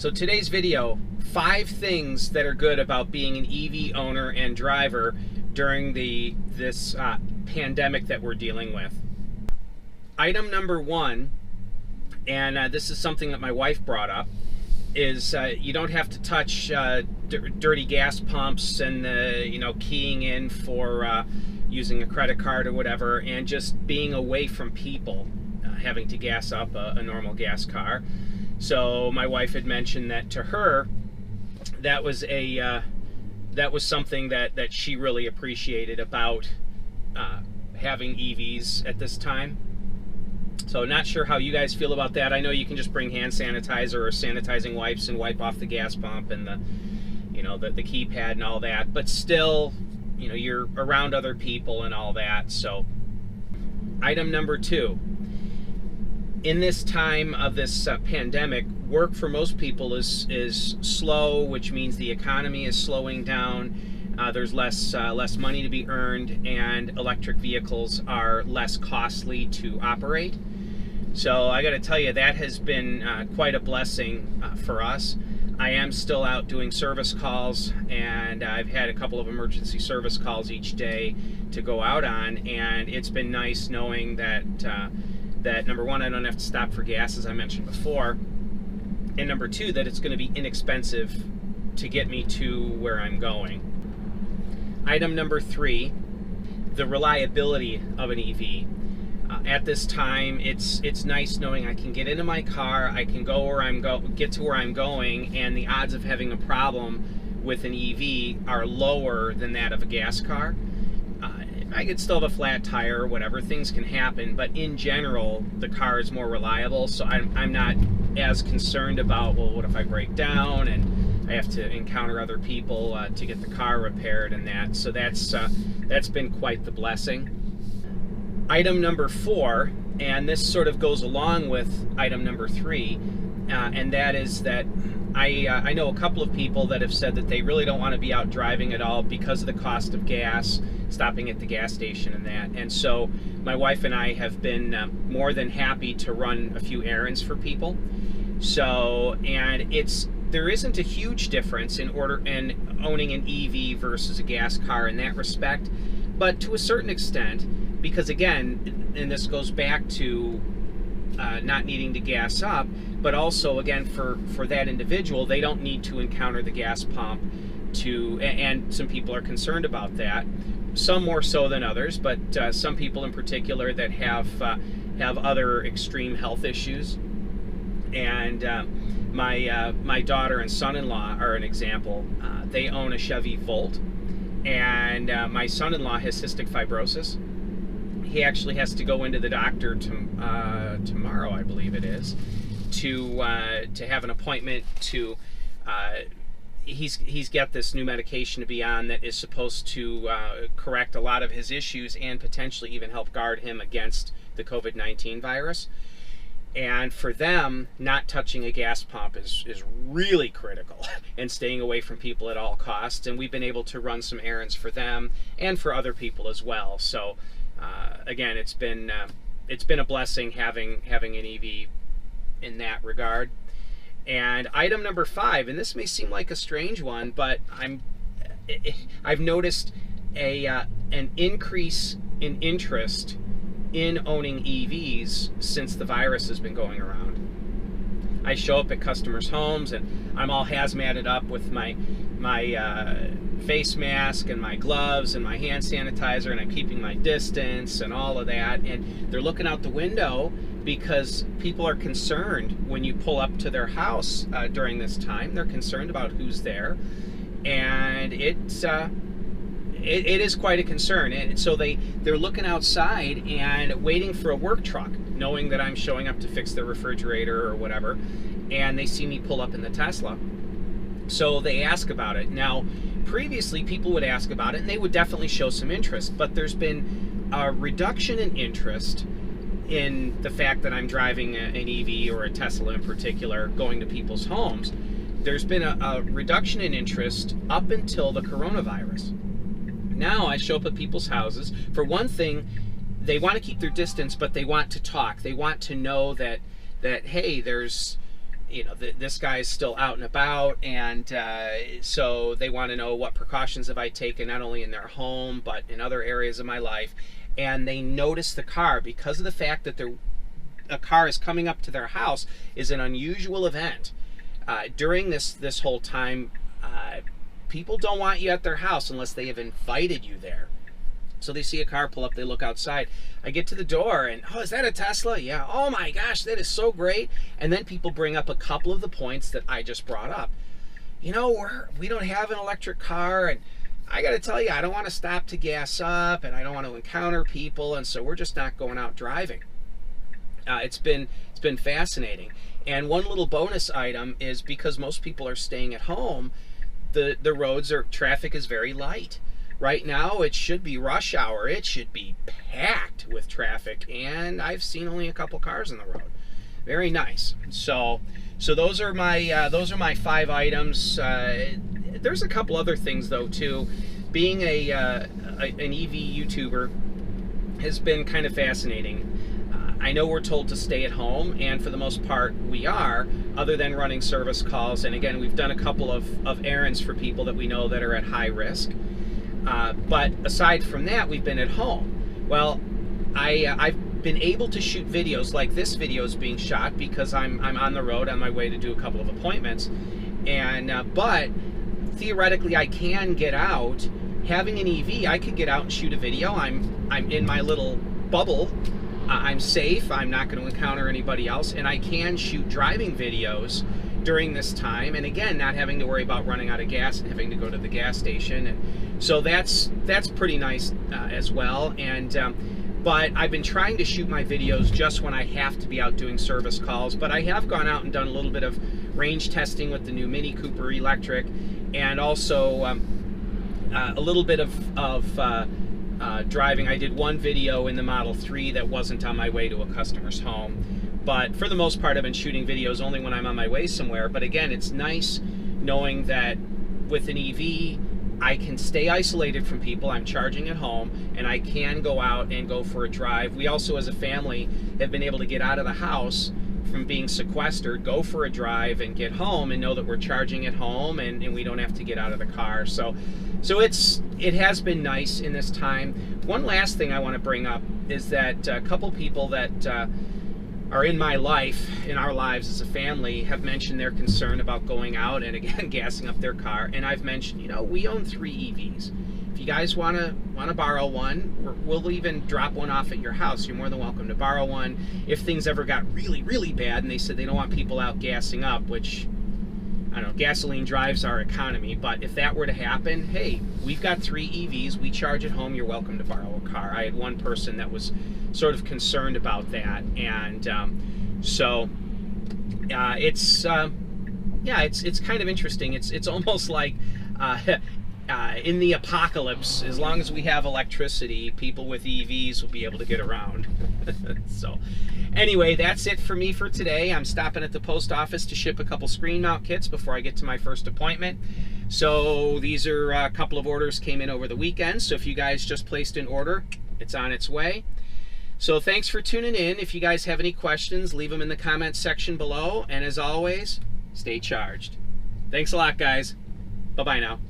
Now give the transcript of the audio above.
So today's video, 5 things that are good about being an EV owner and driver during this pandemic that we're dealing with. Item number 1, and this is something that my wife brought up, is you don't have to touch dirty gas pumps and keying in for using a credit card or whatever, and just being away from people, having to gas up a normal gas car. So my wife had mentioned that to her, that was something that she really appreciated about having EVs at this time. So not sure how you guys feel about that. I know you can just bring hand sanitizer or sanitizing wipes and wipe off the gas pump and the keypad and all that, but still, you're around other people and all that. So item number 2. In this time of this pandemic, work for most people is slow, which means the economy is slowing down. There's less money to be earned, and electric vehicles are less costly to operate. So I got to tell you, that has been quite a blessing for us. I am still out doing service calls, and I've had a couple of emergency service calls each day to go out on, and it's been nice knowing that number 1, I don't have to stop for gas, as I mentioned before, and number 2, that it's going to be inexpensive to get me to where I'm going. Item number 3, the reliability of an EV. At this time, it's nice knowing I can get into my car, I can go get to where I'm going, and the odds of having a problem with an EV are lower than that of a gas car. I could still have a flat tire or whatever, things can happen, but in general, the car is more reliable, so I'm not as concerned about, well, what if I break down and I have to encounter other people to get the car repaired and that. So that's been quite the blessing. Item number 4, and this sort of goes along with item number 3, and that is that I know a couple of people that have said that they really don't want to be out driving at all because of the cost of gas, stopping at the gas station and that. And so my wife and I have been more than happy to run a few errands for people. So, and there isn't a huge difference in owning an EV versus a gas car in that respect, but to a certain extent, because again, and this goes back to not needing to gas up, but also again for that individual, they don't need to encounter the gas pump and some people are concerned about that, some more so than others, but some people in particular that have other extreme health issues. And my daughter and son-in-law are an example. They own a Chevy Volt, and my son-in-law has cystic fibrosis. He actually has to go into the doctor tomorrow, I believe it is, to have an appointment to. He's got this new medication to be on that is supposed to correct a lot of his issues and potentially even help guard him against the COVID-19 virus. And for them, not touching a gas pump is really critical, and staying away from people at all costs. And we've been able to run some errands for them and for other people as well. So again, it's been a blessing having an EV in that regard. And item number 5, and this may seem like a strange one, but I've noticed an increase in interest in owning EVs since the virus has been going around. I show up at customers' homes and I'm all hazmated up with my face mask and my gloves and my hand sanitizer, and I'm keeping my distance and all of that, and they're looking out the window because people are concerned when you pull up to their house during this time. They're concerned about who's there, and it is quite a concern. And so they're looking outside and waiting for a work truck, knowing that I'm showing up to fix their refrigerator or whatever, and they see me pull up in the Tesla. So they ask about it. Now, previously people would ask about it and they would definitely show some interest, but there's been a reduction in interest in the fact that I'm driving an EV or a Tesla in particular, going to people's homes. There's been a reduction in interest up until the coronavirus. Now I show up at people's houses. For one thing, they want to keep their distance, but they want to talk. They want to know that hey, there's you know, this guy is still out and about, and so they want to know what precautions have I taken, not only in their home but in other areas of my life. And they notice the car, because of the fact that a car is coming up to their house is an unusual event. During this whole time, people don't want you at their house unless they have invited you there. So they see a car pull up, they look outside. I get to the door and, oh, is that a Tesla? Yeah. Oh my gosh, that is so great. And then people bring up a couple of the points that I just brought up. You know, we don't have an electric car, and I got to tell you, I don't want to stop to gas up, and I don't want to encounter people, and so we're just not going out driving. It's been fascinating. And one little bonus item is, because most people are staying at home, the traffic is very light. Right now, it should be rush hour. It should be packed with traffic, and I've seen only a couple cars on the road. Very nice. So those are my 5 items. There's a couple other things though too. Being an EV YouTuber has been kind of fascinating. I know we're told to stay at home, and for the most part we are, other than running service calls. And again, we've done a couple of errands for people that we know that are at high risk. But aside from that, we've been at home. Well, I've been able to shoot videos like this video is being shot because I'm on the road on my way to do a couple of appointments. And but theoretically, I can get out. Having an EV, I could get out and shoot a video. I'm in my little bubble. I'm safe. I'm not going to encounter anybody else, and I can shoot driving videos during this time, and again, not having to worry about running out of gas and having to go to the gas station. And so that's pretty nice as well. And but I've been trying to shoot my videos just when I have to be out doing service calls. But I have gone out and done a little bit of range testing with the new Mini Cooper electric, and also a little bit of driving. I did one video in the Model 3 that wasn't on my way to a customer's home. But for the most part, I've been shooting videos only when I'm on my way somewhere. But again, it's nice knowing that with an EV, I can stay isolated from people. I'm charging at home, and I can go out and go for a drive. We also, as a family, have been able to get out of the house from being sequestered, go for a drive, and get home and know that we're charging at home, and we don't have to get out of the car. So it has been nice in this time. One last thing I want to bring up is that a couple people that are in my life, in our lives as a family, have mentioned their concern about going out and again gassing up their car. And I've mentioned, you know, we own 3 EVs. If you guys want to borrow one, we'll even drop one off at your house. You're more than welcome to borrow one. If things ever got really, really bad and they said they don't want people out gassing up, which, I don't know, gasoline drives our economy, but if that were to happen, hey, we've got 3 EVs, we charge at home, you're welcome to borrow a car. I had one person that was sort of concerned about that, and so it's kind of interesting. It's almost like in the apocalypse, as long as we have electricity, people with EVs will be able to get around. So anyway, that's it for me for today. I'm stopping at the post office to ship a couple screen mount kits before I get to my first appointment. So these are a couple of orders came in over the weekend. So if you guys just placed an order, it's on its way. So thanks for tuning in. If you guys have any questions, leave them in the comments section below. And as always, stay charged. Thanks a lot, guys. Bye-bye now.